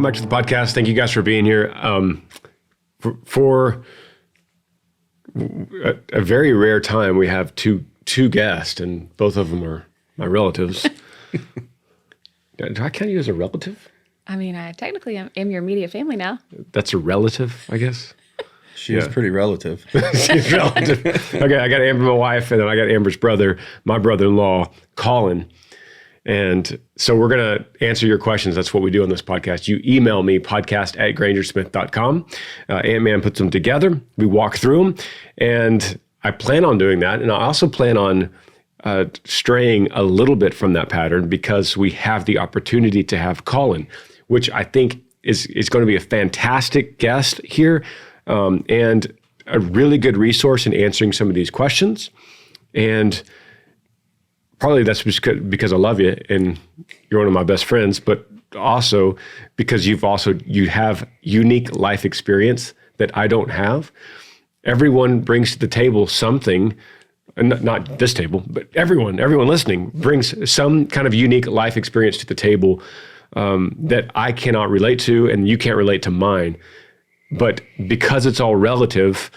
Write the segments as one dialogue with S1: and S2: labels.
S1: welcome back to the podcast. Thank you guys for being here. For a very rare time, we have two guests, and both of them are my relatives. Do I count you as a relative?
S2: I mean, I technically am your immediate family now.
S1: That's a relative, I guess.
S3: She is pretty relative.
S1: She's relative. Okay, I got Amber, my wife, and then I got Amber's brother, my brother-in-law, Colin. And so we're going to answer your questions. That's what we do on this podcast. You email me, podcast@grangersmith.com. Ant-Man puts them together. We walk through them. And I plan on doing that. And I also plan on straying a little bit from that pattern because we have the opportunity to have Colin, which I think is going to be a fantastic guest here and a really good resource in answering some of these questions. And partly that's because I love you and you're one of my best friends, but also because you have unique life experience that I don't have. Everyone brings to the table something, not this table, but everyone listening brings some kind of unique life experience to the table that I cannot relate to and you can't relate to mine. But because it's all relative,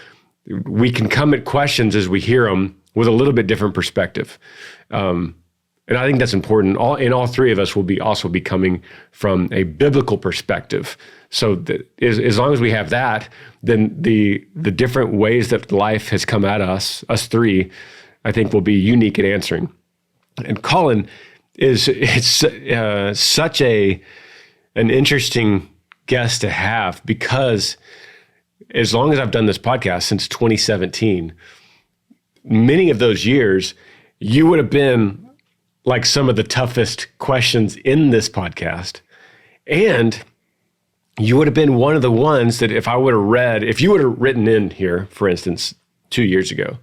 S1: we can come at questions as we hear them with a little bit different perspective. And I think that's important. All three of us will also be coming from a biblical perspective. So as long as we have that, then the different ways that life has come at us three, I think will be unique in answering. And Colin is such an interesting guest to have because as long as I've done this podcast since 2017, many of those years, you would have been like some of the toughest questions in this podcast. And you would have been one of the ones that if you would have written in here, for instance, 5 years ago,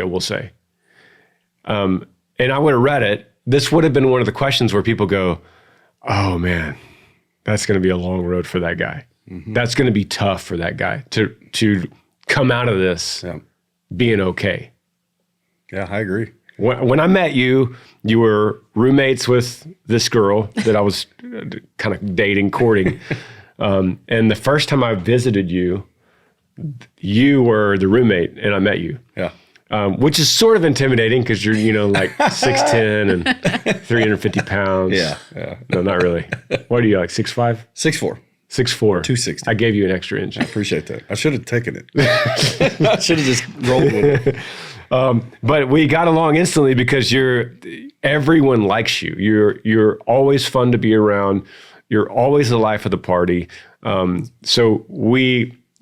S1: we'll say, and I would have read it, this would have been one of the questions where people go, oh man, that's going to be a long road for that guy. Mm-hmm. That's going to be tough for that guy to come out of this being okay.
S3: Yeah, I agree.
S1: When I met you, you were roommates with this girl that I was kind of dating, courting. And the first time I visited you, you were the roommate and I met you.
S3: Yeah.
S1: Which is sort of intimidating because you're, like 6'10" and 350 pounds.
S3: Yeah.
S1: No, not really. What are you, like 6'5"?
S3: 6'4".
S1: 6'4".
S3: 260.
S1: I gave you an extra inch.
S3: I appreciate that. I should have taken it. I should have just rolled with it.
S1: But we got along instantly because everyone likes you. You're always fun to be around. You're always the life of the party. So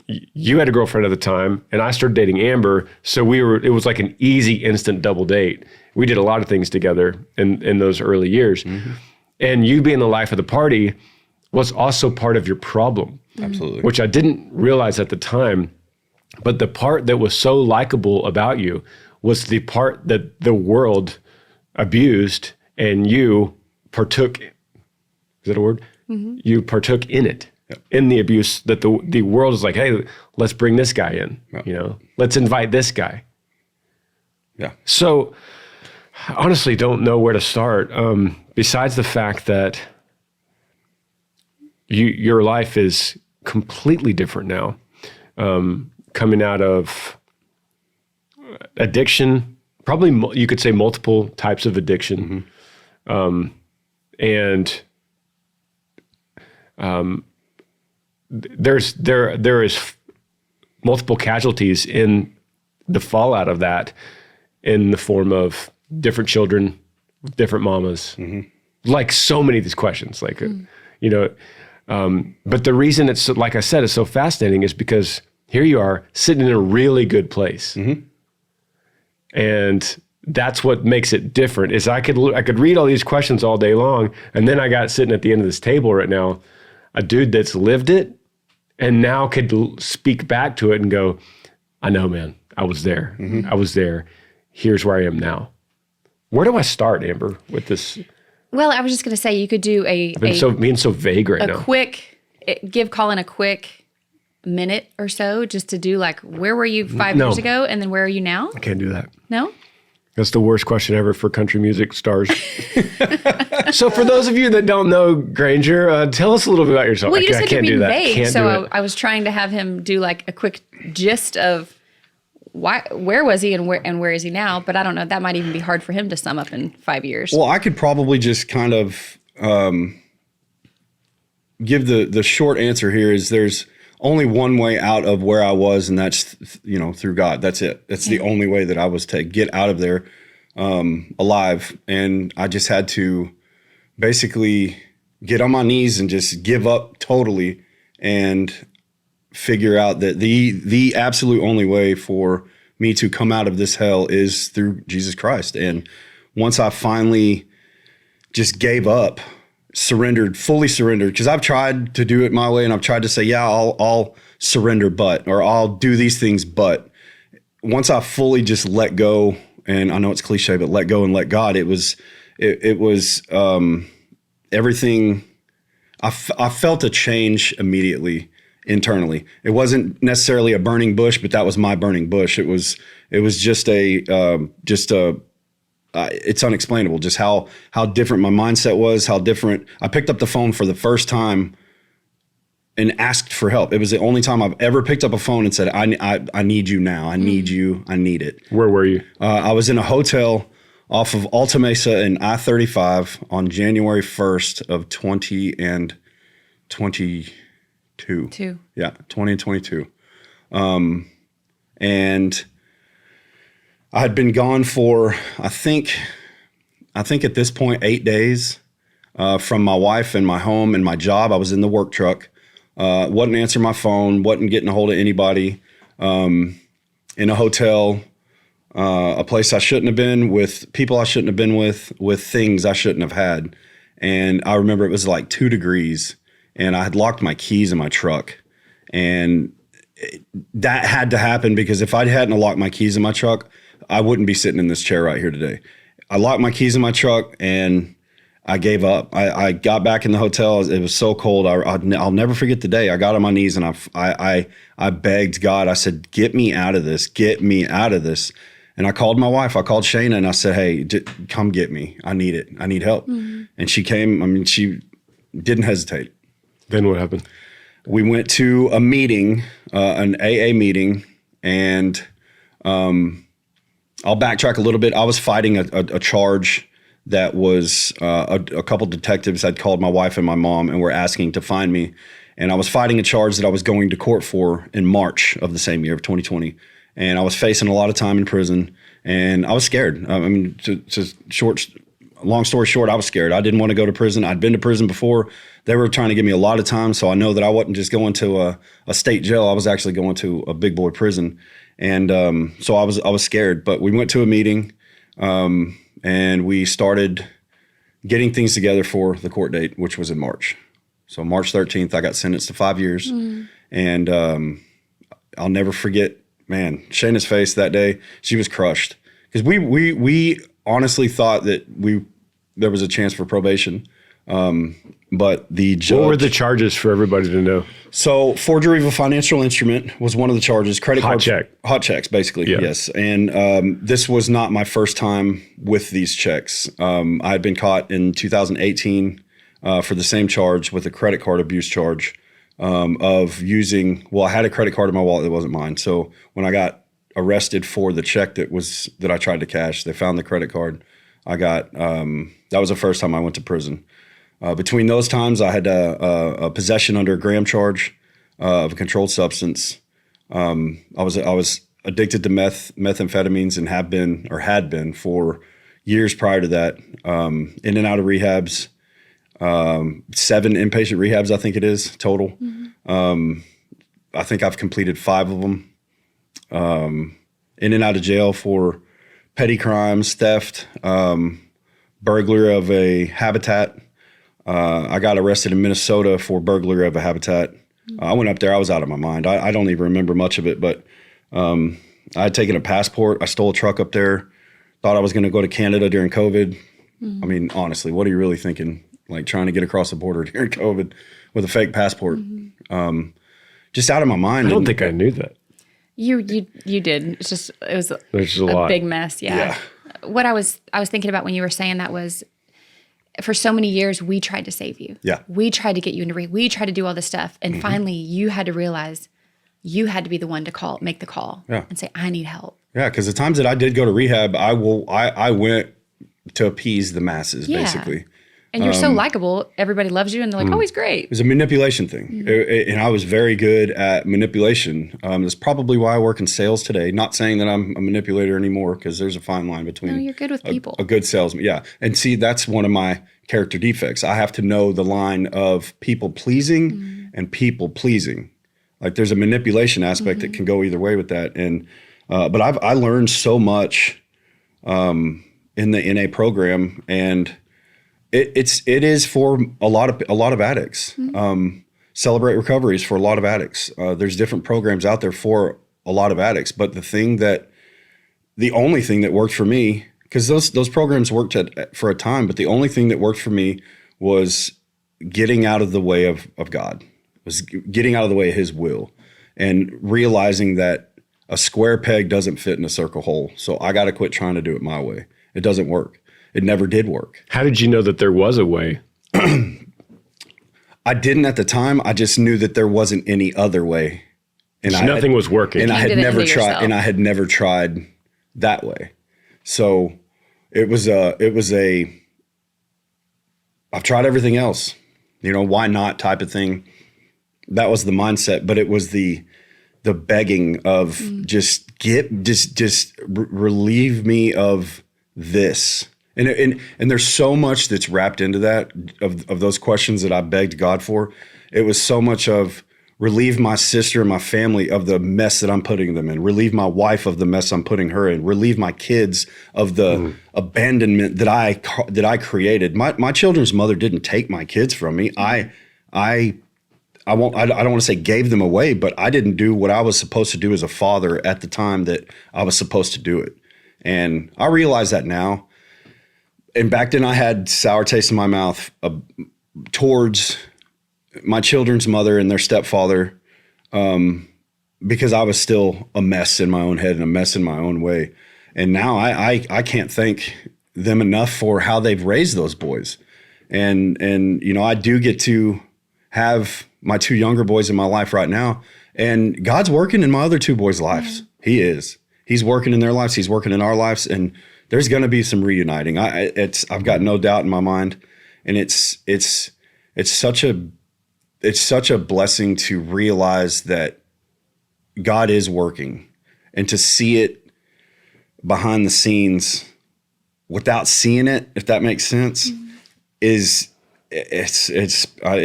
S1: you had a girlfriend at the time and I started dating Amber. So it was like an easy, instant double date. We did a lot of things together in those early years. Mm-hmm. And you being the life of the party was also part of your problem.
S3: Absolutely.
S1: Which I didn't realize at the time. But the part that was so likable about you was the part that the world abused and you partook. Is that a word? Mm-hmm. You partook in it, in the abuse that the world is like, hey, let's bring this guy in, let's invite this guy.
S3: Yeah.
S1: So I honestly don't know where to start. Besides the fact that your life is completely different now. Coming out of addiction, probably you could say multiple types of addiction. Mm-hmm. There is multiple casualties in the fallout of that in the form of different children, different mamas, like so many of these questions, but the reason it's, like I said, is so fascinating is because here you are sitting in a really good place. Mm-hmm. And that's what makes it different is I could read all these questions all day long. And then I got sitting at the end of this table right now, a dude that's lived it and now could speak back to it and go, I know, man, I was there. Mm-hmm. I was there. Here's where I am now. Where do I start, Amber, with this?
S2: Well, I was just going to say you could do
S1: being so vague right now.
S2: Give Colin a quick minute or so just to do like, where were you 5 years ago? And then where are you now?
S1: I can't do that.
S2: No?
S1: That's the worst question ever for country music stars. So for those of you that don't know Granger, tell us a little bit about yourself.
S2: Well, you just
S1: I
S2: said you're
S1: can't do
S2: being
S1: that.
S2: vague,
S1: Can't do
S2: so
S1: it.
S2: I was trying to have him do like a quick gist of where was he and where is he now? But I don't know. That might even be hard for him to sum up in 5 years.
S3: Well, I could probably just kind of give the short answer here is there's only one way out of where I was, and that's, through God. That's it. That's the only way that I was to get out of there alive. And I just had to basically get on my knees and just give up totally and figure out that the absolute only way for me to come out of this hell is through Jesus Christ. And once I finally just gave up, fully surrendered, because I've tried to do it my way and I've tried to say, yeah, I'll surrender, or I'll do these things. But once I fully just let go, and I know it's cliche, but let go and let God, it was everything. I felt a change immediately internally. It wasn't necessarily a burning bush, but that was my burning bush. It was just it's unexplainable just how different my mindset was, how different. I picked up the phone for the first time and asked for help. It was the only time I've ever picked up a phone and said, I need you now. I need you. I need it.
S1: Where were you?
S3: I was in a hotel off of Alta Mesa and I-35 on January 1st of 2022. Yeah, 2022. And I had been gone for, I think at this point, 8 days from my wife and my home and my job. I was in the work truck. Wasn't answering my phone, wasn't getting a hold of anybody. In a hotel, a place I shouldn't have been, with people I shouldn't have been with things I shouldn't have had. And I remember it was like 2 degrees and I had locked my keys in my truck. And that had to happen, because if I hadn't locked my keys in my truck, I wouldn't be sitting in this chair right here today. I locked my keys in my truck and I gave up. I got back in the hotel. It was so cold. I'll never forget the day. I got on my knees and I begged God. I said, get me out of this. Get me out of this. And I called my wife. I called Shayna and I said, hey, come get me. I need it. I need help. Mm-hmm. And she came. I mean, she didn't hesitate.
S1: Then what happened?
S3: We went to a meeting, an AA meeting, and I'll backtrack a little bit. I was fighting a charge that was a couple detectives had called my wife and my mom and were asking to find me. And I was fighting a charge that I was going to court for in March of the same year of 2020. And I was facing a lot of time in prison, and I was scared. I mean, long story short, I was scared. I didn't want to go to prison. I'd been to prison before. They were trying to give me a lot of time, so I know that I wasn't just going to a state jail. I was actually going to a big boy prison. And so I was scared. But we went to a meeting, and we started getting things together for the court date, which was in March. So March 13th, I got sentenced to 5 years. And I'll never forget, man, Shayna's face that day. She was crushed, because we honestly thought that there was a chance for probation. But the judge.
S1: What were the charges for everybody to know?
S3: So forgery of a financial instrument was one of the charges. Credit card
S1: check.
S3: Hot checks, basically. Yeah. Yes. And this was not my first time with these checks. I had been caught in 2018 for the same charge, with a credit card abuse charge of using. Well, I had a credit card in my wallet that wasn't mine. So when I got arrested for the check that I tried to cash, they found the credit card. I got that was the first time I went to prison. Between those times, I had a possession under a gram charge of a controlled substance. I was addicted to methamphetamines and had been for years prior to that. In and out of rehabs, 7 inpatient rehabs, I think it is total. Mm-hmm. I think I've completed 5 of them. In and out of jail for petty crimes, theft, burglary of a habitat. I got arrested in Minnesota for burglary of a habitat. I went up there. I was out of my mind. I don't even remember much of it, but I had taken a passport. I stole a truck up there. Thought I was going to go to Canada during COVID. I mean, honestly, what are you really thinking? Like trying to get across the border during COVID with a fake passport. Just out of my mind.
S1: I don't think I knew that.
S2: You did. It was
S1: There's a lot.
S2: big mess. Yeah. What I was thinking about when you were saying that was, for so many years, we tried to save you.
S3: Yeah.
S2: We tried to get you into rehab. We tried to do all this stuff. And finally, you had to realize you had to be the one to make the call and say, I need help.
S3: Yeah, because the times that I did go to rehab, I went to appease the masses, basically.
S2: And you're so likable. Everybody loves you. And they're like, oh, he's great.
S3: It was a manipulation thing. And I was very good at manipulation. That's probably why I work in sales today. Not saying that I'm a manipulator anymore, because there's a fine line between
S2: No, you're good with people.
S3: a good salesman. Yeah. And see, that's one of my character defects. I have to know the line of people pleasing and people pleasing. Like there's a manipulation aspect that can go either way with that. And but I learned so much in the NA program, and it is for a lot of addicts. Celebrate Recovery is for a lot of addicts. There's different programs out there for a lot of addicts, but the only thing that worked for me, because those programs worked for a time, but the only thing that worked for me was getting out of the way of God, was getting out of the way of His will, and realizing that a square peg doesn't fit in a circle hole. So I got to quit trying to do it my way. It doesn't work. It never did work.
S1: How did you know that there was a way?
S3: I didn't at the time. I just knew that there wasn't any other way. And
S1: Nothing was working.
S3: And I had never tried. And I had never tried that way. So it was a. I've tried everything else. Why not type of thing. That was the mindset, but it was the begging of just relieve me of this. And there's so much that's wrapped into that of those questions that I begged God for. It was so much of relieve my sister and my family of the mess that I'm putting them in, relieve my wife of the mess I'm putting her in, relieve my kids of the abandonment that I created. My children's mother didn't take my kids from me. I don't want to say gave them away, but I didn't do what I was supposed to do as a father at the time that I was supposed to do it. And I realize that now. And back then I had sour taste in my mouth towards my children's mother and their stepfather, because I was still a mess in my own head and a mess in my own way. And now I can't thank them enough for how they've raised those boys. And I do get to have my two younger boys in my life right now, and God's working in my other two boys' lives. He is. He's working in their lives. He's working in our lives, and there's going to be some reuniting. I've got no doubt in my mind, and it's such a blessing to realize that God is working, and to see it behind the scenes without seeing it, if that makes sense, it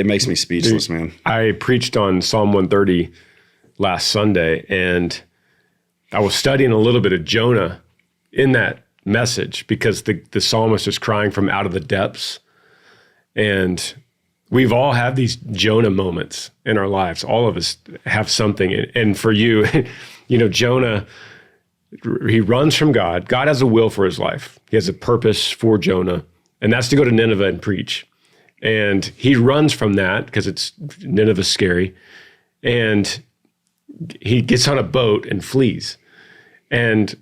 S3: makes me speechless, man.
S1: I preached on Psalm 130 last Sunday, and I was studying a little bit of Jonah in that message, because the psalmist is crying from out of the depths. And we've all had these Jonah moments in our lives. All of us have something. And for you, Jonah, he runs from God. God has a will for his life. He has a purpose for Jonah, and that's to go to Nineveh and preach. And he runs from that because Nineveh's scary. And he gets on a boat and flees. And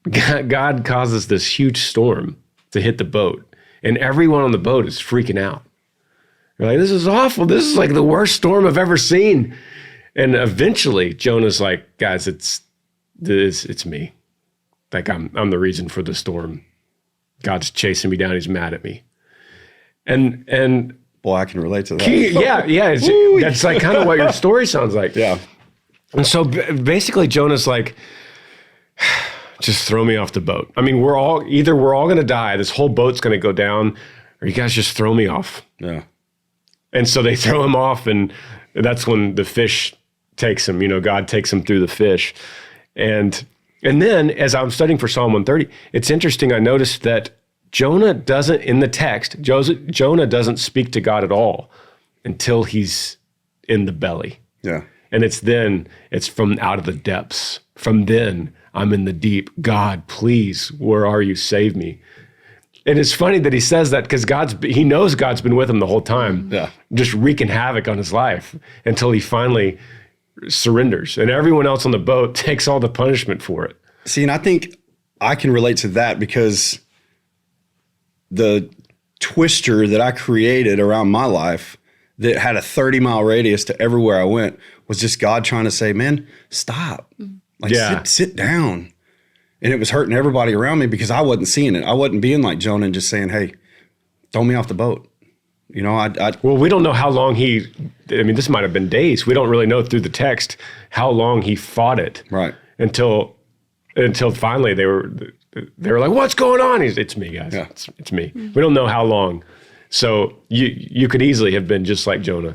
S1: God causes this huge storm to hit the boat. And everyone on the boat is freaking out. They're like, this is awful. This is like the worst storm I've ever seen. And eventually Jonah's like, guys, it's me. Like I'm the reason for the storm. God's chasing me down. He's mad at me. And
S3: boy, I can relate to that.
S1: Yeah. That's like kind of what your story sounds like.
S3: Yeah.
S1: And so basically Jonah's like, just throw me off the boat. I mean, we're all going to die. This whole boat's going to go down, or you guys just throw me off.
S3: Yeah.
S1: And so they throw him off, and that's when the fish takes him. God takes him through the fish. And then as I'm studying for Psalm 130, it's interesting. I noticed that Jonah doesn't, in the text, Jonah doesn't speak to God at all until he's in the belly.
S3: Yeah.
S1: And it's from out of the depths. From then, I'm in the deep. God, please, where are you? Save me. And it's funny that he says that because he knows God's been with him the whole time, just wreaking havoc on his life until he finally surrenders. And everyone else on the boat takes all the punishment for it. See,
S3: and I think I can relate to that because the twister that I created around my life that had a 30-mile radius to everywhere I went was just God trying to say, man, stop. Like, sit down. And it was hurting everybody around me because I wasn't seeing it. I wasn't being like Jonah and just saying, hey, throw me off the boat. You know,
S1: well, we don't know how long this might have been days. We don't really know through the text how long he fought it.
S3: Right.
S1: Until finally they were like, what's going on? It's me, guys.
S3: Yeah.
S1: It's me. We don't know how long. So you could easily have been just like Jonah.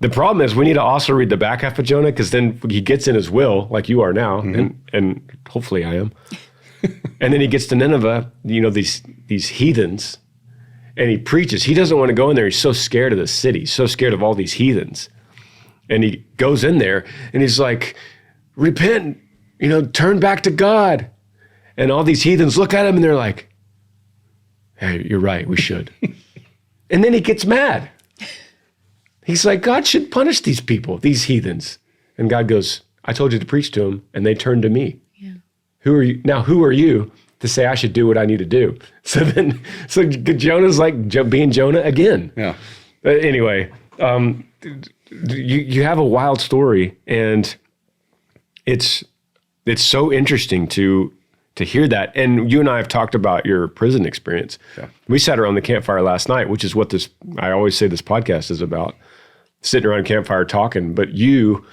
S1: The problem is we need to also read the back half of Jonah, because then he gets in his will, like you are now, and hopefully I am. And then he gets to Nineveh, these heathens, and he preaches. He doesn't want to go in there. He's so scared of the city, so scared of all these heathens. And he goes in there and he's like, repent, turn back to God. And all these heathens look at him and they're like, hey, you're right, we should. And then he gets mad. He's like, God should punish these people, these heathens. And God goes, I told you to preach to them, and they turned to me. Yeah. Who are you to say I should do what I need to do? So Jonah's like being Jonah again. Yeah. Anyway, you have a wild story, and it's so interesting to hear that. And you and I have talked about your prison experience. Yeah. We sat around the campfire last night, which is what I always say this podcast is about, sitting around a campfire talking. But you've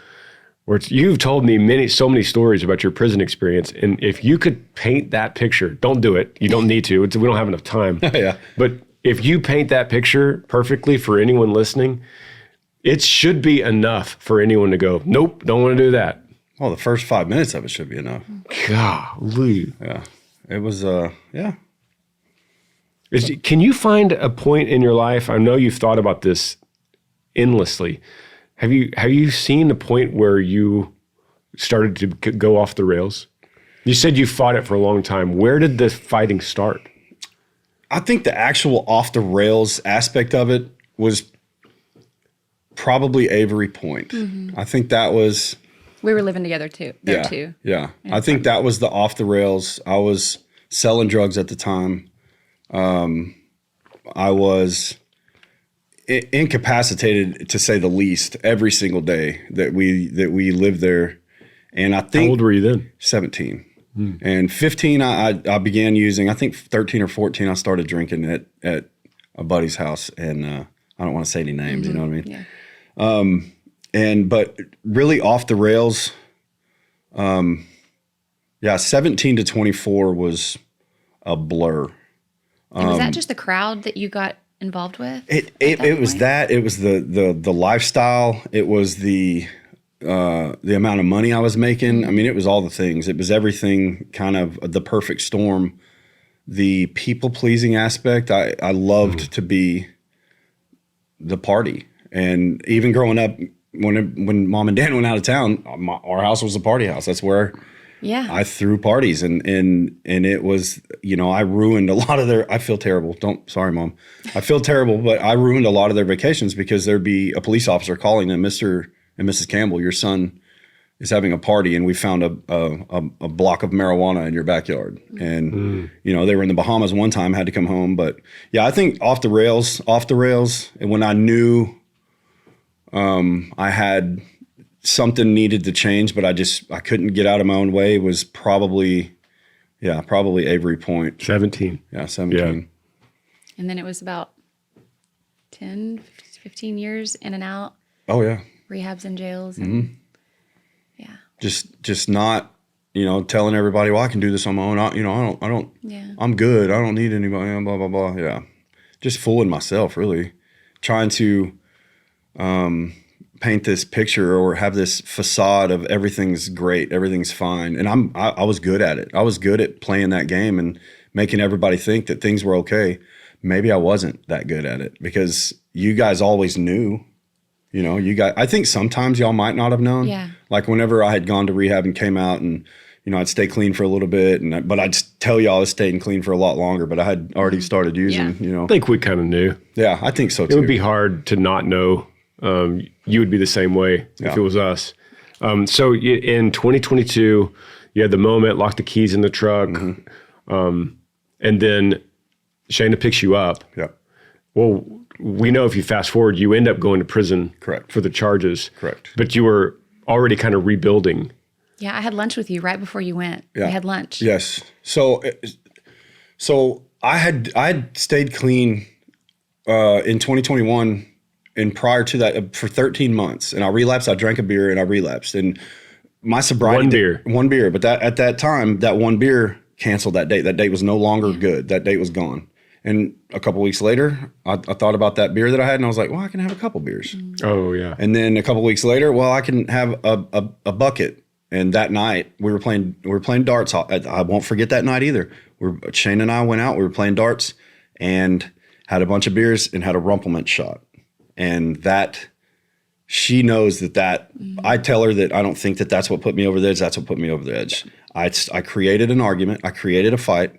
S1: told me so many stories about your prison experience. And if you could paint that picture, don't do it. You don't need to. We don't have enough time.
S3: Yeah.
S1: But if you paint that picture perfectly for anyone listening, it should be enough for anyone to go, nope, don't want to do that.
S3: Well, the first 5 minutes of it should be enough.
S1: Golly.
S3: Yeah. It was, yeah.
S1: Can you find a point in your life, I know you've thought about this endlessly, have you seen a point where you started to go off the rails? You said you fought it for a long time. Where did the fighting start?
S3: I think the actual off the rails aspect of it was probably Avery Point. Mm-hmm. I think that was...
S2: We were living together too.
S3: Yeah. I think that was the off the rails. I was selling drugs at the time. I was incapacitated, to say the least, every single day that we lived there. And I think...
S1: How old were you then?
S3: 17. And 15, I began using. I think 13 or 14, I started drinking at a buddy's house. And I don't want to say any names, you know what I mean? Yeah. But really off the rails, 17 to 24 was a blur.
S2: And was that just the crowd that you got involved with?
S3: It was that. It was the lifestyle. It was the amount of money I was making. I mean, it was all the things. It was everything, kind of the perfect storm. The people-pleasing aspect, I loved to be the party. And even growing up, when mom and dad went out of town, our house was a party house. That's where I threw parties, and it was, I ruined a lot of I feel terrible. Sorry, Mom. I feel terrible, but I ruined a lot of their vacations because there'd be a police officer calling them, Mr. and Mrs. Campbell, your son is having a party, and we found a block of marijuana in your backyard. And, they were in the Bahamas one time, had to come home. But yeah, I think off the rails, and when I knew I had something needed to change, but I couldn't get out of my own way, was probably Avery Point.
S1: 17.
S3: Yeah, 17. Yeah.
S2: And then it was about 10, 15 years in and out.
S3: Oh yeah.
S2: Rehabs and jails. And, yeah.
S3: Just not, telling everybody, well, I can do this on my own. I'm good. I don't need anybody, blah, blah, blah. Yeah. Just fooling myself, really. Trying to paint this picture or have this facade of everything's great, everything's fine. And I was good at it. I was good at playing that game and making everybody think that things were okay. Maybe I wasn't that good at it because you guys always knew. I think sometimes y'all might not have known.
S2: Yeah.
S3: Like whenever I had gone to rehab and came out, and I'd stay clean for a little bit, but I'd tell y'all I was staying clean for a lot longer. But I had already started using.
S1: I think we kind of knew.
S3: Yeah, I think so too.
S1: It would be hard to not know. You would be the same way if it was us. So in 2022, you had the moment, locked the keys in the truck, and then Shayna picks you up.
S3: Yeah.
S1: Well, we know if you fast forward, you end up going to prison.
S3: Correct.
S1: For the charges.
S3: Correct.
S1: But you were already kind of rebuilding.
S2: Yeah, I had lunch with you right before you went.
S3: Yeah.
S2: We had lunch.
S3: Yes. So I had stayed clean in 2021 and prior to that for 13 months, and I relapsed. I drank a beer and I relapsed, and my sobriety one beer. But at that time, that one beer canceled that date. That date was no longer good. That date was gone. And a couple weeks later, I thought about that beer that I had, and I was like, well, I can have a couple beers.
S1: Oh yeah.
S3: And then a couple weeks later, well, I can have a bucket. And that night we were playing darts. I won't forget that night either. Shane and I went out. We were playing darts and had a bunch of beers and had a Rumpelman shot. And that she knows that I tell her that I don't think that that's what put me over the edge. That's what put me over the edge. I created an argument. I created a fight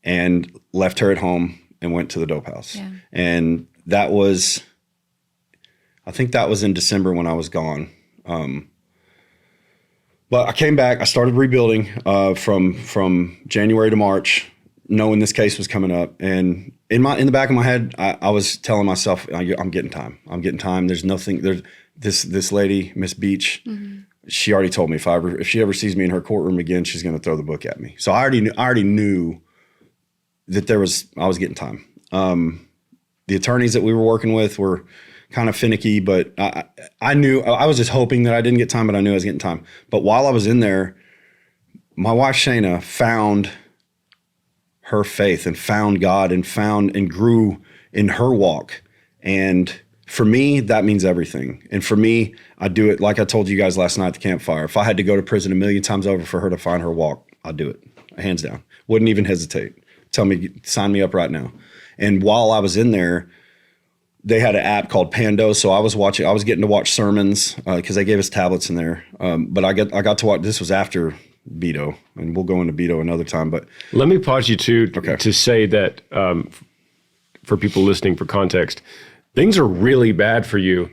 S3: and left her at home and went to the dope house. Yeah. And that was, I think that was in December when I was gone. But I came back. I started rebuilding from January to March, knowing this case was coming up. And in the back of my head, I was telling myself, I'm getting time. I'm getting time. There's nothing. There's this lady, Miss Beach. Mm-hmm. She already told me if she ever sees me in her courtroom again, she's going to throw the book at me. So I already knew that I was getting time. The attorneys that we were working with were kind of finicky, but I knew, I was just hoping that I didn't get time, but I knew I was getting time. But while I was in there, my wife Shayna found her faith and found God and grew in her walk. And for me, that means everything. And for me, I do it like I told you guys last night at the campfire. If I had to go to prison 1,000,000 times over for her to find her walk, I'd do it, hands down. Wouldn't even hesitate. Tell me, sign me up right now. And while I was in there, they had an app called Pando, so I was getting to watch sermons because they gave us tablets in there. But I got to watch. This was after Beto, and we'll go into Beto another time. But
S1: let me pause you to say that for people listening, for context, things are really bad for you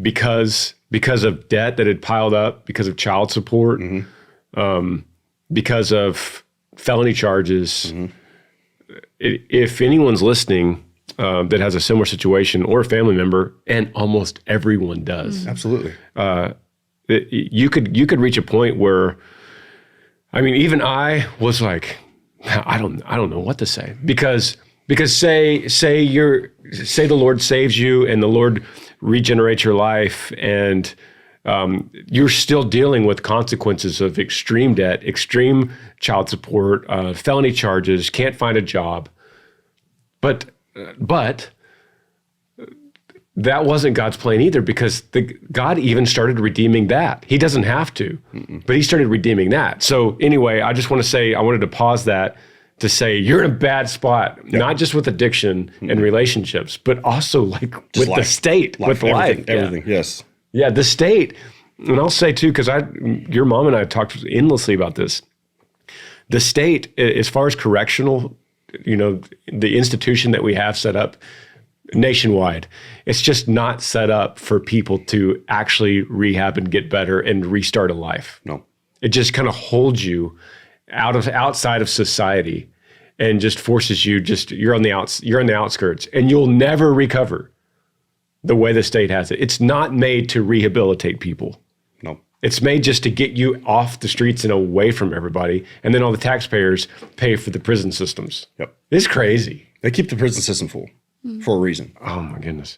S1: because of debt that had piled up, because of child support, because of felony charges. Mm-hmm. If anyone's listening that has a similar situation or a family member, and almost everyone does.
S3: Absolutely.
S1: You could reach a point where, I mean, even I was like, I don't know what to say because say the Lord saves you and the Lord regenerates your life and you're still dealing with consequences of extreme debt, extreme child support, felony charges, can't find a job, but that wasn't God's plan either, because God even started redeeming that. He doesn't have to, but he started redeeming that. So anyway, I just want to say, I wanted to pause that to say you're in a bad spot, not just with addiction and relationships, but also like with the state, with life.
S3: Everything, yes.
S1: Yeah, the state. And I'll say too, because your mom and I have talked endlessly about this. The state, as far as correctional, the institution that we have set up nationwide, it's just not set up for people to actually rehab and get better and restart a life.
S3: No.
S1: It just kind of holds you outside of society and just forces you, you're on the outskirts and you'll never recover the way the state has it. It's not made to rehabilitate people.
S3: No.
S1: It's made just to get you off the streets and away from everybody. And then all the taxpayers pay for the prison systems.
S3: Yep.
S1: It's crazy.
S3: They keep the prison system full for a reason.
S1: Oh my goodness.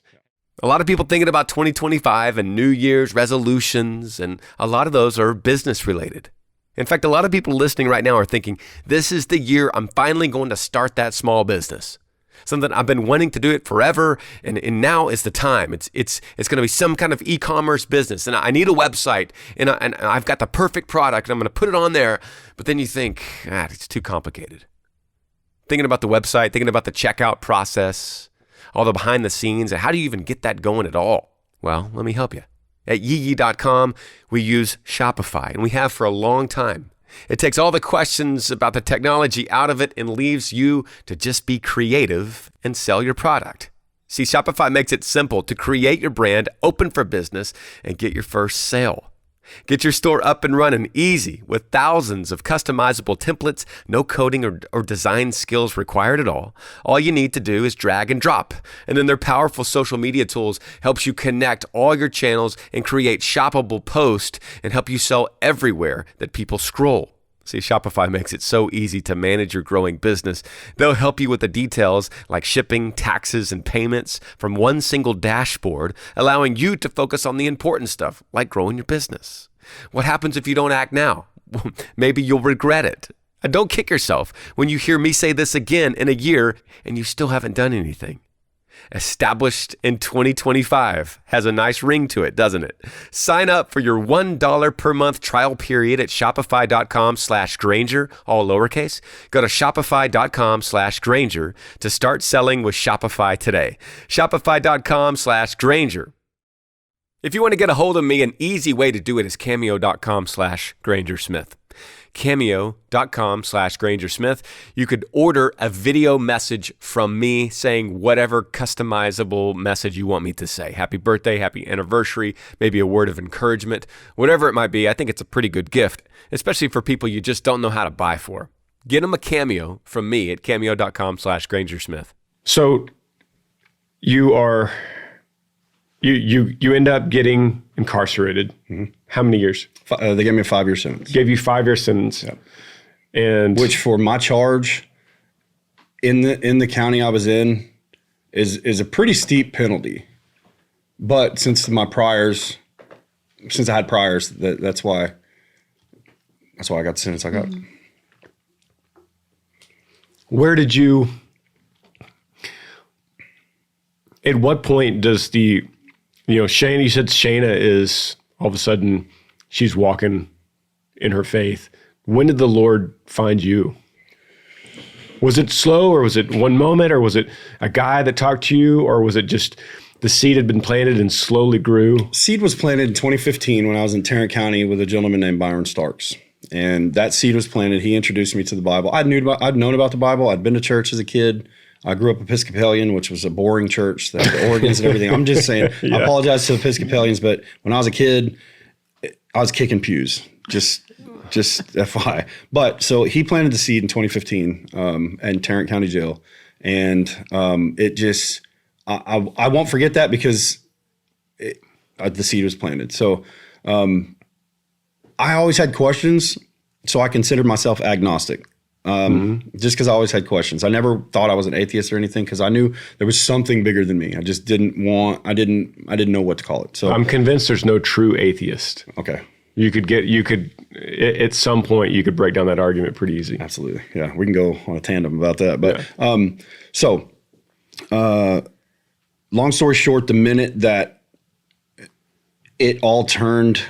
S4: A lot of people thinking about 2025 and New Year's resolutions, and a lot of those are business related. In fact, a lot of people listening right now are thinking, this is the year I'm finally going to start that small business. Something I've been wanting to do it forever, and now is the time. It's going to be some kind of e-commerce business, and I need a website, and I've got the perfect product, and I'm going to put it on there. But then you think, it's too complicated. Thinking about the website, thinking about the checkout process, all the behind the scenes, and how do you even get that going at all? Well, let me help you. At yee.com, we use Shopify, and we have for a long time. It takes all the questions about the technology out of it and leaves you to just be creative and sell your product. See, Shopify makes it simple to create your brand, open for business, and get your first sale. Get your store up and running easy with thousands of customizable templates, no coding or design skills required at all. All you need to do is drag and drop. And then their powerful social media tools helps you connect all your channels and create shoppable posts and help you sell everywhere that people scroll. See, Shopify makes it so easy to manage your growing business. They'll help you with the details like shipping, taxes, and payments from one single dashboard, allowing you to focus on the important stuff like growing your business. What happens if you don't act now? Maybe you'll regret it. And don't kick yourself when you hear me say this again in a year and you still haven't done anything. Established in 2025 has a nice ring to it, doesn't it? Sign up for your $1 per month trial period at shopify.com/Granger, all lowercase. Go to shopify.com/Granger to start selling with Shopify today. Shopify.com/Granger. If you want to get a hold of me, an easy way to do it is cameo.com/Granger Smith. Cameo.com/Granger Smith. You could order a video message from me saying whatever customizable message you want me to say. Happy birthday, happy anniversary, maybe a word of encouragement, whatever it might be. I think it's a pretty good gift, especially for people you just don't know how to buy for. Get them a Cameo from me at cameo.com/Granger Smith.
S1: So you end up getting incarcerated. Mm-hmm. How many years?
S3: They gave me a 5-year sentence.
S1: Gave you 5-year sentence.
S3: Yeah.
S1: And
S3: which for my charge in the county I was in is a pretty steep penalty. But since I had priors, that's why I got the sentence I got. Mm-hmm.
S1: Where did you, at what point does Shayna, you said Shayna is all of a sudden, she's walking in her faith. When did the Lord find you? Was it slow, or was it one moment, or was it a guy that talked to you, or was it just the seed had been planted and slowly grew?
S3: Seed was planted in 2015 when I was in Tarrant County with a gentleman named Byron Starks. And that seed was planted. He introduced me to the Bible. I'd known about the Bible. I'd been to church as a kid. I grew up Episcopalian, which was a boring church, the organs and everything. I'm just saying, yeah. I apologize to Episcopalians, but when I was a kid, I was kicking pews, just FYI. But so he planted the seed in 2015 in Tarrant County Jail. And it just, I won't forget that because the seed was planted. So I always had questions, so I considered myself agnostic. Just because I always had questions. I never thought I was an atheist or anything because I knew there was something bigger than me. I just I didn't know what to call it. So
S1: I'm convinced there's no true atheist.
S3: Okay.
S1: At some point you could break down that argument pretty easy. Absolutely.
S3: Yeah. We can go on a tandem about that. But, long story short, the minute that it all turned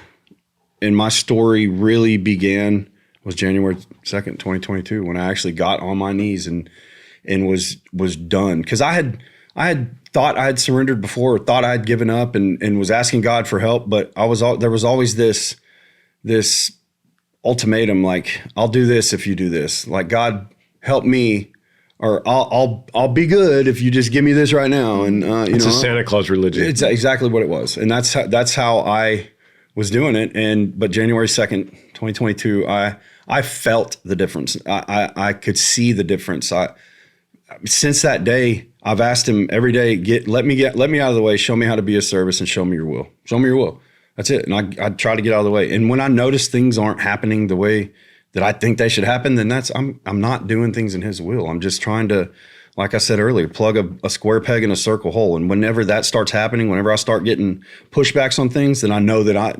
S3: and my story really began was January 2nd, 2022, when I actually got on my knees and was done. Because I had thought I had surrendered before, or thought I had given up and was asking God for help, but there was always this ultimatum, like, I'll do this if you do this. Like, God, help me, or I'll be good if you just give me this right now. And
S1: it's a Santa Claus religion.
S3: It's exactly what it was, and that's how I was doing it. But January 2nd, 2022, I felt the difference. I could see the difference. Since that day, I've asked him every day, let me out of the way, show me how to be of service, and show me your will. Show me your will. That's it. And I try to get out of the way. And when I notice things aren't happening the way that I think they should happen, then I'm not doing things in his will. I'm just trying to, like I said earlier, plug a square peg in a circle hole. And whenever that starts happening, whenever I start getting pushbacks on things, then I know that I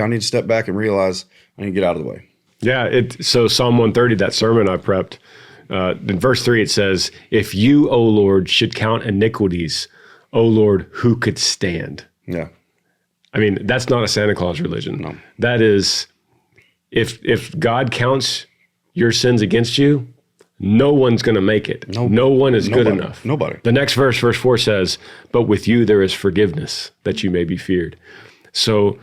S3: need to step back and realize I need to get out of the way.
S1: Yeah. So Psalm 130, that sermon I prepped, in verse 3, it says, if you, O Lord, should count iniquities, O Lord, who could stand?
S3: Yeah.
S1: I mean, that's not a Santa Claus religion.
S3: No.
S1: That is, if God counts your sins against you, no one's going to make it. No one is good enough.
S3: Nobody.
S1: The next verse 4 says, but with you there is forgiveness, that you may be feared. So,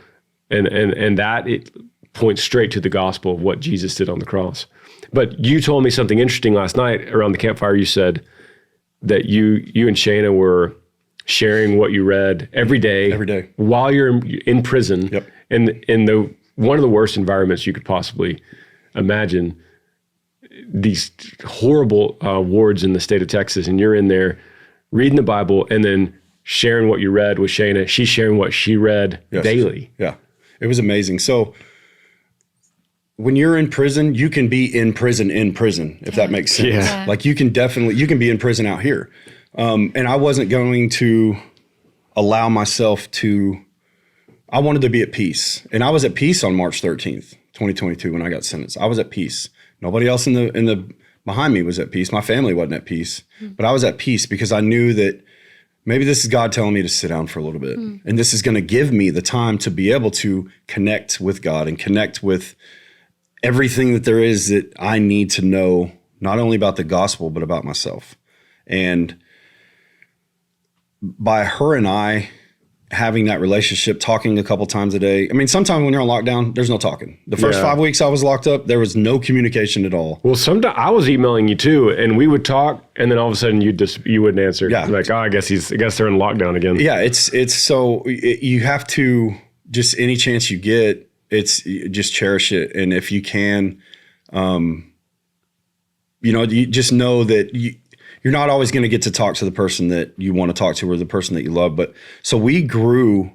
S1: and that it points straight to the gospel of what Jesus did on the cross. But you told me something interesting last night around the campfire. You said that you and Shayna were sharing what you read every day
S3: Every day.
S1: while you're in prison.
S3: Yep.
S1: And one of the worst environments you could possibly imagine. These horrible wards in the state of Texas, and you're in there reading the Bible and then sharing what you read with Shayna. She's sharing what she read daily.
S3: Yeah, it was amazing. So when you're in prison, you can be in prison, if that makes sense.
S1: Yeah.
S3: Like you can be in prison out here. And I wasn't going to allow myself I wanted to be at peace. And I was at peace on March 13th, 2022, when I got sentenced. I was at peace. Nobody else in the behind me was at peace. My family wasn't at peace, but I was at peace because I knew that maybe this is God telling me to sit down for a little bit. And this is going to give me the time to be able to connect with God and connect with everything that there is that I need to know, not only about the gospel, but about myself. And by her and I having that relationship, talking a couple times a day. I mean, sometimes when you're on lockdown, there's no talking. The first 5 weeks I was locked up, there was no communication at all.
S1: Well, sometimes I was emailing you too, and we would talk, and then all of a sudden you wouldn't answer.
S3: Yeah.
S1: Like, I guess they're in lockdown again.
S3: Yeah, you have to just any chance you get, just cherish it, and if you can, you just know that you're not always going to get to talk to the person that you want to talk to or the person that you love. But so we grew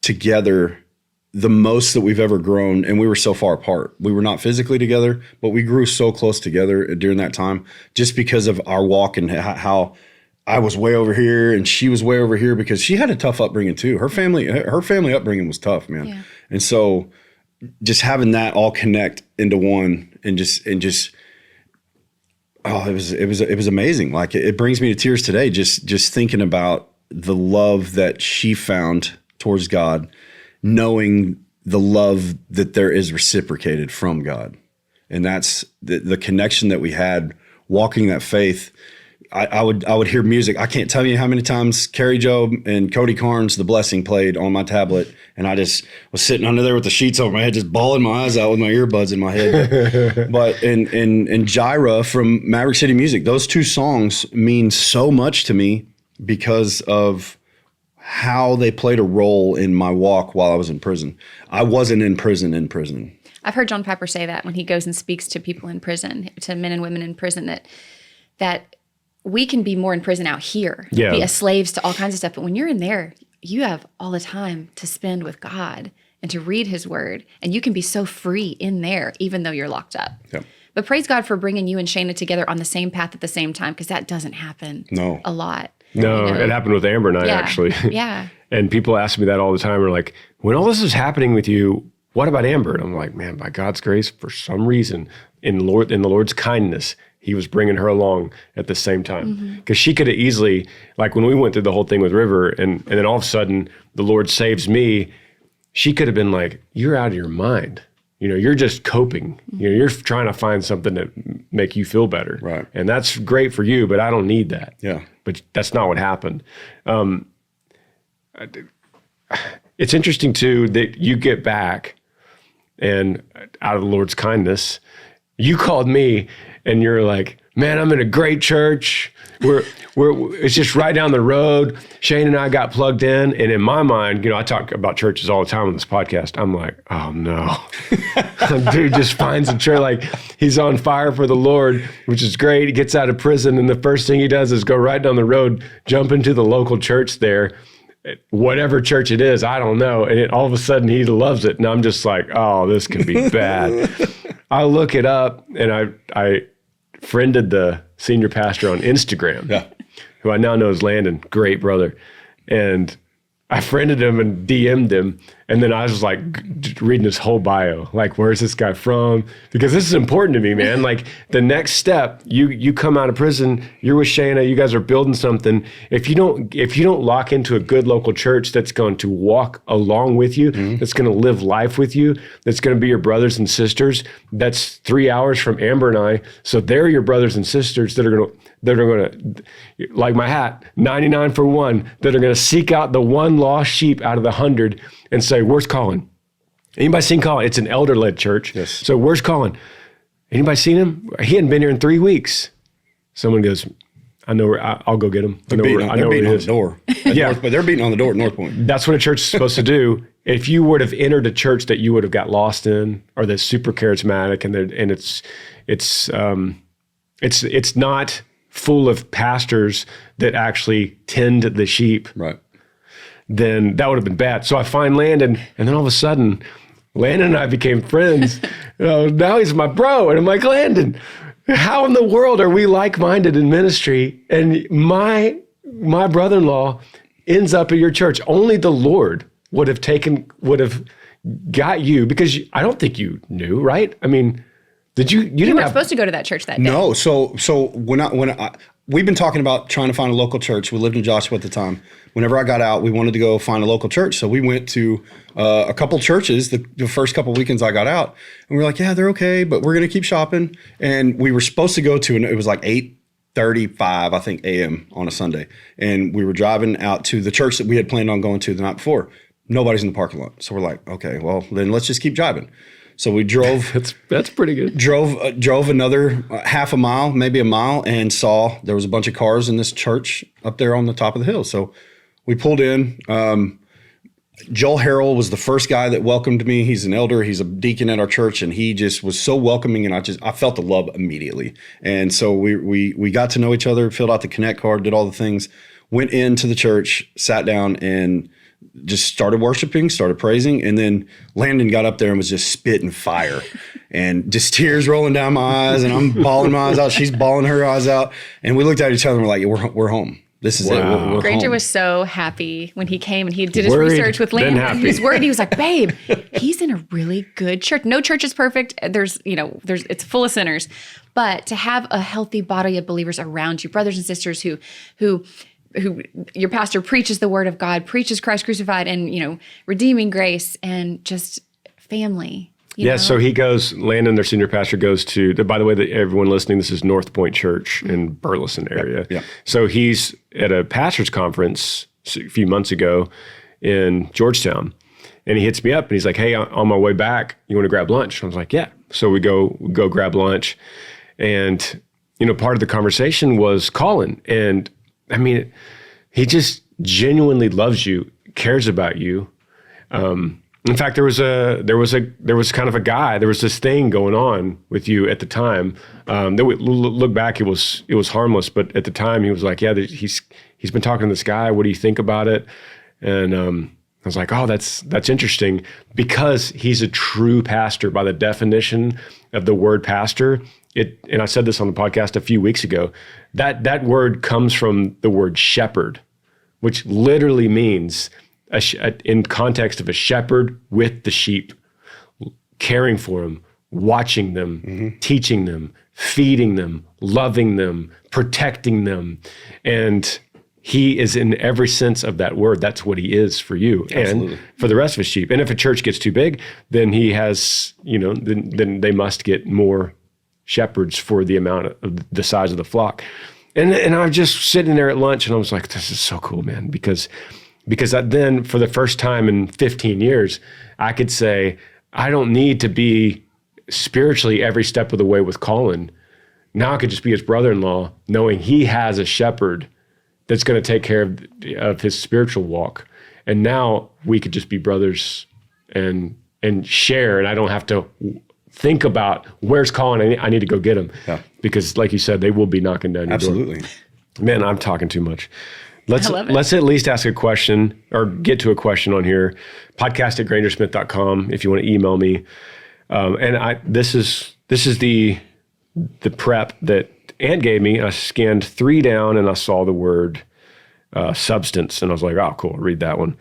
S3: together the most that we've ever grown, and we were so far apart. We were not physically together, but we grew so close together during that time just because of our walk and how I was way over here and she was way over here, because she had a tough upbringing too. Her family upbringing was tough, man. Yeah. And so just having that all connect into one and just it was amazing. Like it brings me to tears today, just thinking about the love that she found towards God, knowing the love that there is reciprocated from God. And that's the connection that we had walking that faith. I would hear music. I can't tell you how many times Carrie Job and Cody Carnes' The Blessing played on my tablet, and I just was sitting under there with the sheets over my head, just bawling my eyes out with my earbuds in my head. But and Jira from Maverick City Music, those two songs mean so much to me because of how they played a role in my walk while I was in prison. I wasn't in prison.
S2: I've heard John Piper say that when he goes and speaks to people in prison, to men and women in prison, that we can be more in prison out here, be slaves to all kinds of stuff. But when you're in there, you have all the time to spend with God and to read his word. And you can be so free in there, even though you're locked up. Yep. But praise God for bringing you and Shayna together on the same path at the same time, because that doesn't happen a lot.
S1: No, it happened with Amber and I, actually.
S2: Yeah.
S1: And people ask me that all the time. They're like, when all this is happening with you, what about Amber? And I'm like, man, by God's grace, for some reason, in the Lord's kindness, he was bringing her along at the same time. Because she could have easily, like when we went through the whole thing with River, and then all of a sudden the Lord saves me, she could have been like, you're out of your mind. You're just coping. You're trying to find something to make you feel better.
S3: Right.
S1: And that's great for you, but I don't need that.
S3: Yeah.
S1: But that's not what happened. It's interesting too that you get back, and out of the Lord's kindness, you called me and you're like, man, I'm in a great church. It's just right down the road. Shane and I got plugged in. And in my mind, I talk about churches all the time on this podcast. I'm like, oh no. Dude just finds a church, like he's on fire for the Lord, which is great. He gets out of prison, and the first thing he does is go right down the road, jump into the local church there, whatever church it is, I don't know. And all of a sudden he loves it. And I'm just like, oh, this could be bad. I look it up, and I friended the senior pastor on Instagram, who I now know is Landon, great brother. And I friended him and DM'd him. And then I was like reading his whole bio, like, where's this guy from? Because this is important to me, man. Like the next step, you come out of prison, you're with Shayna, you guys are building something. If you don't lock into a good local church that's going to walk along with you, that's going to live life with you, that's going to be your brothers and sisters, that's 3 hours from Amber and I. So they're your brothers and sisters that are going to, like my hat, 99 for one, that are going to seek out the one lost sheep out of the 100 and say, where's Colin? Anybody seen Colin? It's an elder-led church.
S3: Yes.
S1: So where's Colin? Anybody seen him? He hadn't been here in 3 weeks. Someone goes, I know where I'll go get them.
S3: They're beating on the door.
S1: Yeah,
S3: but they're beating on the door at North Point.
S1: That's what a church is supposed to do. If you would have entered a church that you would have got lost in, or that's super charismatic, and it's not full of pastors that actually tend the sheep,
S3: right?
S1: Then that would have been bad. So I find Landon, and then all of a sudden, Landon and I became friends. Now he's my bro, and I'm like, Landon, how in the world are we like-minded in ministry? And my brother-in-law ends up at your church. Only the Lord would have got you, because I don't think you knew, right? I mean, did you? You
S2: weren't supposed to go to that church that day.
S3: No. So we've been talking about trying to find a local church. We lived in Joshua at the time. Whenever I got out, we wanted to go find a local church. So we went to a couple churches the first couple weekends I got out, and we were like, yeah, they're okay, but we're gonna keep shopping. And we were supposed to go to, and it was like 8:35, I think, a.m. on a Sunday, and we were driving out to the church that we had planned on going to the night before. Nobody's in the parking lot, so we're like, okay, well then let's just keep driving. So we drove.
S1: That's pretty good.
S3: Drove another half a mile, maybe a mile, and saw there was a bunch of cars in this church up there on the top of the hill. So we pulled in. Joel Harrell was the first guy that welcomed me. He's an elder. He's a deacon at our church, and he just was so welcoming, and I felt the love immediately. And so we got to know each other, filled out the Connect card, did all the things, went into the church, sat down, and just started worshiping, started praising. And then Landon got up there and was just spitting fire and just tears rolling down my eyes, and I'm bawling my eyes out. She's bawling her eyes out. And we looked at each other and we're like, we're home. This is it. We're
S2: Granger
S3: home.
S2: Was so happy when he came and he did his research with Landon. He was worried. He was like, babe, he's in a really good church. No church is perfect. It's full of sinners. But to have a healthy body of believers around you, brothers and sisters who your pastor preaches the word of God, preaches Christ crucified, and, redeeming grace, and just family. You know?
S1: So he goes, Landon, their senior pastor, goes to, by the way, everyone listening, this is North Point Church in Burleson area.
S3: Yeah.
S1: So he's at a pastor's conference a few months ago in Georgetown, and he hits me up and he's like, hey, on my way back, you want to grab lunch? I was like, yeah. So we go grab lunch, and, part of the conversation was Colin. And I mean, he just genuinely loves you, cares about you. In fact, there was kind of a guy, there was this thing going on with you at the time. That we look back, it was harmless, but at the time he was like, yeah, he's been talking to this guy. What do you think about it? And I was like, oh, that's interesting, because he's a true pastor by the definition of the word pastor. And I said this on the podcast a few weeks ago, that word comes from the word shepherd, which literally means in context of a shepherd with the sheep, caring for them, watching them, teaching them, feeding them, loving them, protecting them. And he is, in every sense of that word, that's what he is for you. Absolutely. And for the rest of his sheep. And if a church gets too big, then he has, then they must get more shepherds for the amount of the size of the flock. And I'm just sitting there at lunch, and I was like, this is so cool, man, because then for the first time in 15 years, I could say, I don't need to be spiritually every step of the way with Colin. Now I could just be his brother-in-law, knowing he has a shepherd that's going to take care of his spiritual walk. And now we could just be brothers and share, and I don't have to think about, where's Colin? I need to go get him. Yeah. Because like you said, they will be knocking down your door.
S3: Absolutely.
S1: Man, I'm talking too much. Let's at least ask a question or get to a question on here. podcast@grangersmith.com if you want to email me. This is the prep that Ant gave me. I scanned 3 down and I saw the word substance, and I was like, oh, cool, read that one.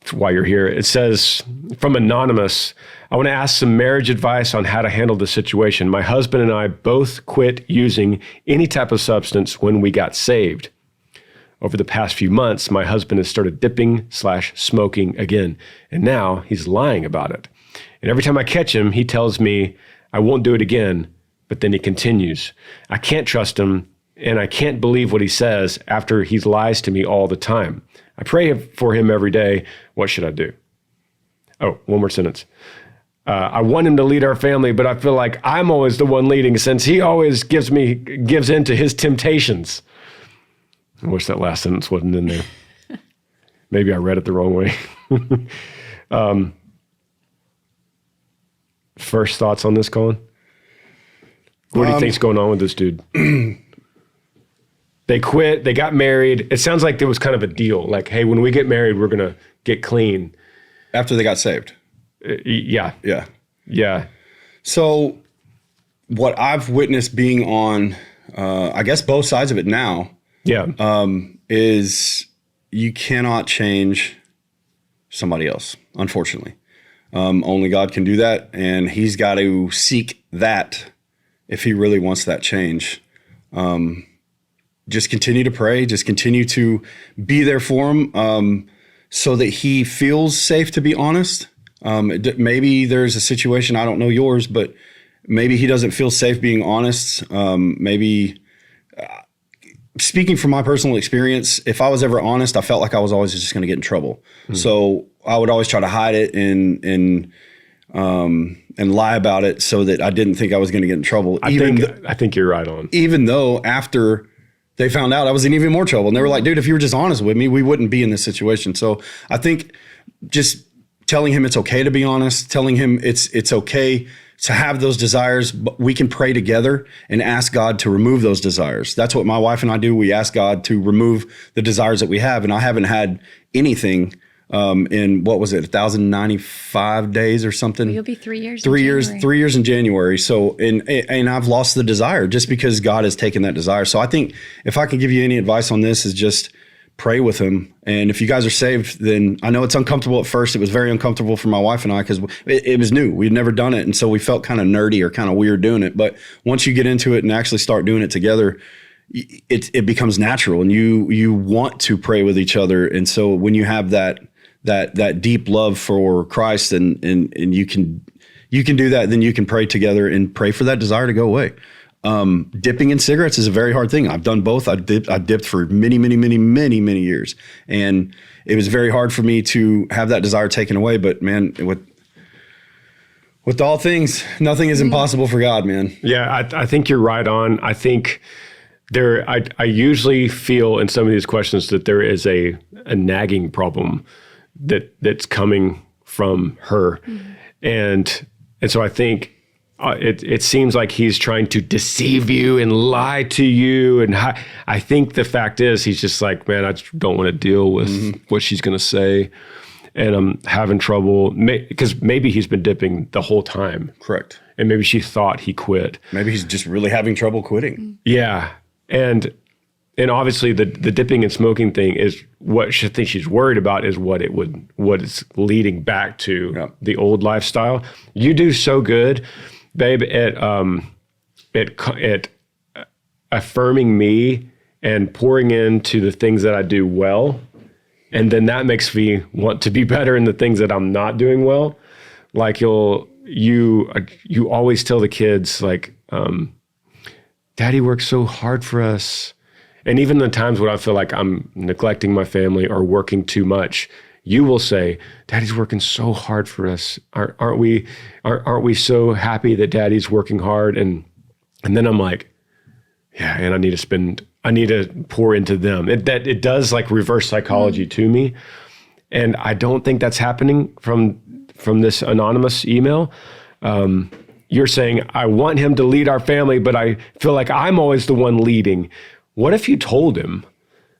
S1: That's why you're here. It says, from Anonymous, I want to ask some marriage advice on how to handle the situation. My husband and I both quit using any type of substance when we got saved. Over the past few months, my husband has started dipping/smoking again, and now he's lying about it. And every time I catch him, he tells me I won't do it again, but then he continues. I can't trust him, and I can't believe what he says after he lies to me all the time. I pray for him every day. What should I do? Oh, one more sentence. I want him to lead our family, but I feel like I'm always the one leading, since he always gives in to his temptations. I wish that last sentence wasn't in there. Maybe I read it the wrong way. First thoughts on this, Colin? What do you think's going on with this dude? They quit. They got married. It sounds like there was kind of a deal. Like, hey, when we get married, we're going to get clean.
S3: After they got saved.
S1: Yeah.
S3: Yeah.
S1: Yeah.
S3: So what I've witnessed being on, I guess both sides of it now, is you cannot change somebody else, unfortunately. Only God can do that, and he's got to seek that if he really wants that change. Just continue to pray, just continue to be there for him, so that he feels safe to be honest. Maybe there's a situation, I don't know yours, but maybe he doesn't feel safe being honest. Speaking from my personal experience, if I was ever honest, I felt like I was always just going to get in trouble. So I would always try to hide it and lie about it so that I didn't think I was going to get in trouble.
S1: I think you're right on.
S3: Even though after they found out I was in even more trouble, and they were like, dude, if you were just honest with me, we wouldn't be in this situation. So I think just telling him it's okay to be honest, telling him it's okay to have those desires, but we can pray together and ask God to remove those desires. That's what my wife and I do. We ask God to remove the desires that we have. And I haven't had anything in, what was it, 1,095 days or something?
S2: Well, you'll be 3 years.
S3: 3 years, 3 years in January. So, and I've lost the desire just because God has taken that desire. So I think if I can give you any advice on this is just pray with him. And if you guys are saved, then I know it's uncomfortable at first. It was very uncomfortable for my wife and I because it was new. We'd never done it. And so we felt kind of nerdy or kind of weird doing it. But once you get into it and actually start doing it together, it becomes natural and you want to pray with each other. And so when you have that deep love for Christ and you can do that, then you can pray together and pray for that desire to go away. Dipping in cigarettes is a very hard thing. I've done both. I dipped for many years, and it was very hard for me to have that desire taken away. But man, with all things, nothing is impossible for God, man.
S1: Yeah, I think you're right on. I think I usually feel in some of these questions that there is a nagging problem that's coming from her, and so I think. It seems like he's trying to deceive you and lie to you. And I think the fact is he's just like, man, I just don't want to deal with what she's going to say. And I'm having trouble because maybe he's been dipping the whole time.
S3: Correct.
S1: And maybe she thought he quit.
S3: Maybe he's just really having trouble quitting.
S1: Yeah. And obviously the dipping and smoking thing is what she thinks she's worried about is what it's leading back to the old lifestyle. You do so good, babe, at affirming me and pouring into the things that I do well. And then that makes me want to be better in the things that I'm not doing well. Like you always tell the kids like, Daddy works so hard for us. And even the times when I feel like I'm neglecting my family or working too much, you will say, Daddy's working so hard for us. Aren't we so happy that Daddy's working hard? And then I'm like, yeah, and I need to pour into them. It does like reverse psychology to me. And I don't think that's happening from this anonymous email. You're saying, I want him to lead our family, but I feel like I'm always the one leading. What if you told him?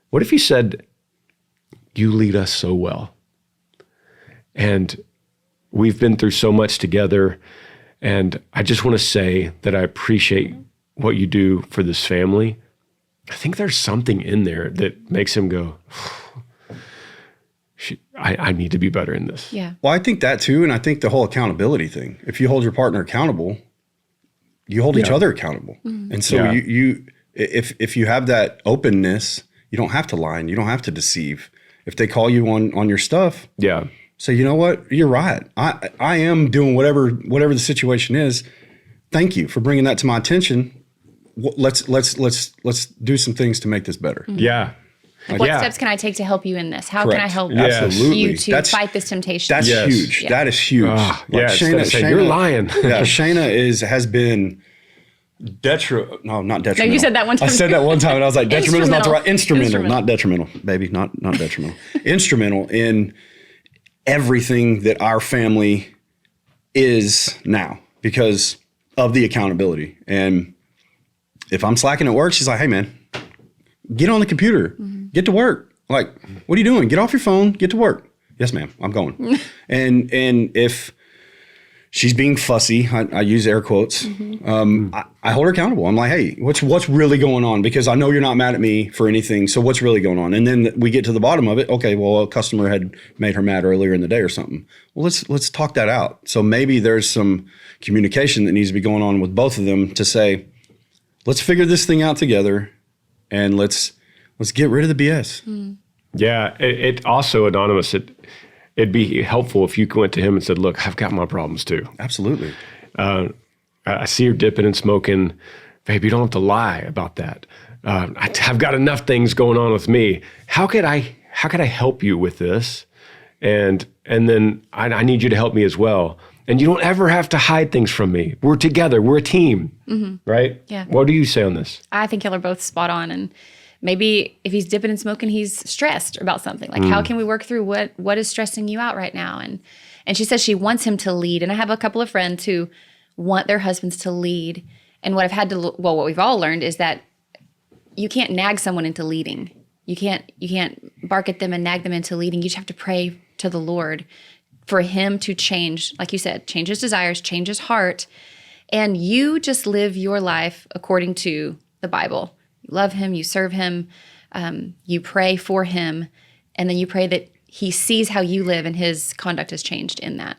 S1: What if you said, you lead us so well. And we've been through so much together. And I just want to say that I appreciate what you do for this family. I think there's something in there that makes him go, I need to be better in this.
S2: Yeah.
S3: Well, I think that too. And I think the whole accountability thing, if you hold your partner accountable, you hold each other accountable. Mm-hmm. And so if you have that openness, you don't have to lie and you don't have to deceive. If they call you on your stuff, say, you know what, you're right. I am doing whatever the situation is. Thank you for bringing that to my attention. Let's do some things to make this better.
S2: Mm-hmm.
S1: Yeah.
S2: What steps can I take to help you in this? How can I help you to fight this temptation?
S3: That's huge. Yeah. That is huge.
S1: Shayna,
S3: you're lying. Yeah, Shayna has been No, not detrimental.
S2: No, you said that one time.
S3: I said that one time, and I was like, detrimental is not the right. Instrumental, not detrimental, baby, not detrimental. Instrumental in everything that our family is now because of the accountability. And if I'm slacking at work, she's like, hey, man, get on the computer, get to work. Like, what are you doing? Get off your phone, get to work. Yes, ma'am, I'm going. and if she's being fussy, I use air quotes, I hold her accountable. I'm like, hey, what's really going on? Because I know you're not mad at me for anything. So what's really going on? And then we get to the bottom of it. Okay, well, a customer had made her mad earlier in the day or something. Well, let's talk that out. So maybe there's some communication that needs to be going on with both of them to say, let's figure this thing out together and let's get rid of the BS.
S1: Yeah, it also, Anonymous, it'd be helpful if you went to him and said, look, I've got my problems too.
S3: Absolutely.
S1: I see her dipping and smoking. Babe, you don't have to lie about that. I've got enough things going on with me. How could I help you with this? And then I need you to help me as well. And you don't ever have to hide things from me. We're together. We're a team, right?
S2: Yeah.
S1: What do you say on this?
S2: I think y'all are both spot on. And maybe if he's dipping and smoking, he's stressed about something. Like, how can we work through what is stressing you out right now? And she says she wants him to lead. And I have a couple of friends who want their husbands to lead. And what what we've all learned is that you can't nag someone into leading. You can't bark at them and nag them into leading. You just have to pray to the Lord for him to change, like you said, change his desires, change his heart. And you just live your life according to the Bible. You love him, you serve him, you pray for him, and then you pray that he sees how you live and his conduct has changed in that.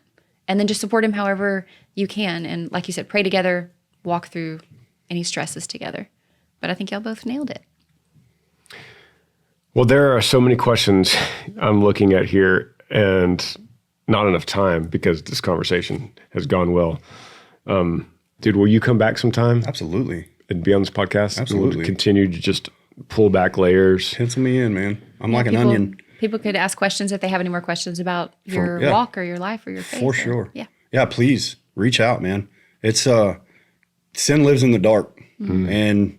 S2: And then just support him however you can. And like you said, pray together, walk through any stresses together. But I think y'all both nailed it.
S1: Well, there are so many questions I'm looking at here and not enough time because this conversation has gone well. Dude, will you come back sometime?
S3: Absolutely.
S1: And be on this podcast?
S3: Absolutely.
S1: We'll continue to just pull back layers.
S3: Pencil me in, man. I'm like an onion.
S2: People could ask questions if they have any more questions about your walk or your life or your faith.
S3: For sure.
S2: Yeah.
S3: Yeah, please reach out, man. It's sin lives in the dark. And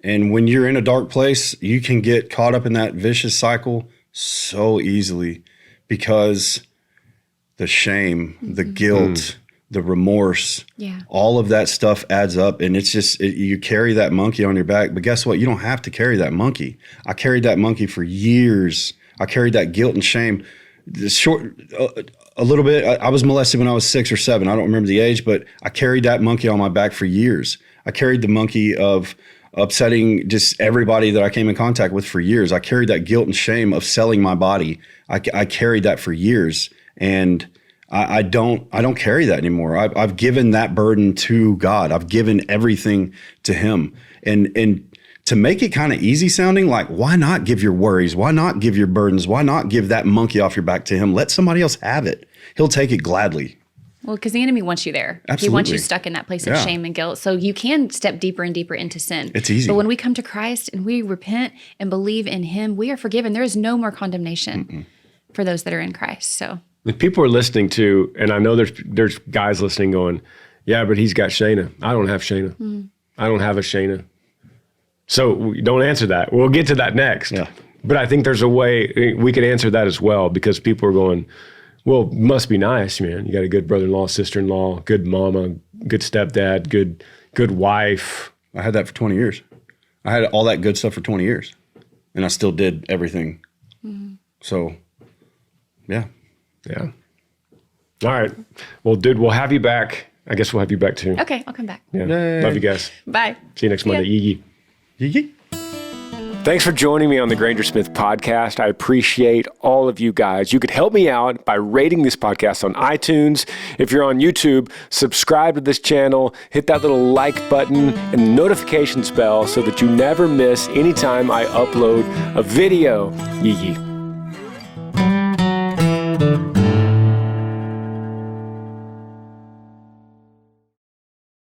S3: when you're in a dark place, you can get caught up in that vicious cycle so easily because the shame, the guilt, the remorse, all of that stuff adds up. And it's just, you carry that monkey on your back. But guess what? You don't have to carry that monkey. I carried that monkey for years. I carried that guilt and shame. A little bit. I was molested when I was 6 or 7. I don't remember the age, but I carried that monkey on my back for years. I carried the monkey of upsetting just everybody that I came in contact with for years. I carried that guilt and shame of selling my body. I carried that for years. And I don't carry that anymore. I've given that burden to God. I've given everything to him. And to make it kind of easy sounding, like, why not give your worries? Why not give your burdens? Why not give that monkey off your back to him? Let somebody else have it. He'll take it gladly.
S2: Well, because the enemy wants you there.
S3: Absolutely.
S2: He wants you stuck in that place of shame and guilt. So you can step deeper and deeper into sin.
S3: It's easy.
S2: But when we come to Christ and we repent and believe in him, we are forgiven. There is no more condemnation for those that are in Christ. So
S1: if people are listening to, and I know there's guys listening going, yeah, but he's got Shayna. I don't have Shayna. I don't have a Shayna. So don't answer that. We'll get to that next. Yeah. But I think there's a way we could answer that as well, because people are going, well, must be nice, man. You got a good brother-in-law, sister-in-law, good mama, good stepdad, good wife.
S3: I had that for 20 years. I had all that good stuff for 20 years, and I still did everything. So, yeah.
S1: Yeah. All right. Well, dude, we'll have you back. I guess we'll have you back too.
S2: okay, I'll come back.
S1: Yeah. Love you guys.
S2: Bye.
S1: See you next Monday. Yee.
S3: Yee.
S1: Thanks for joining me on the Granger Smith podcast. I appreciate all of you guys. You could help me out by rating this podcast on iTunes. If you're on YouTube, subscribe to this channel, hit that little like button and the notifications bell so that you never miss any time I upload a video. Yee.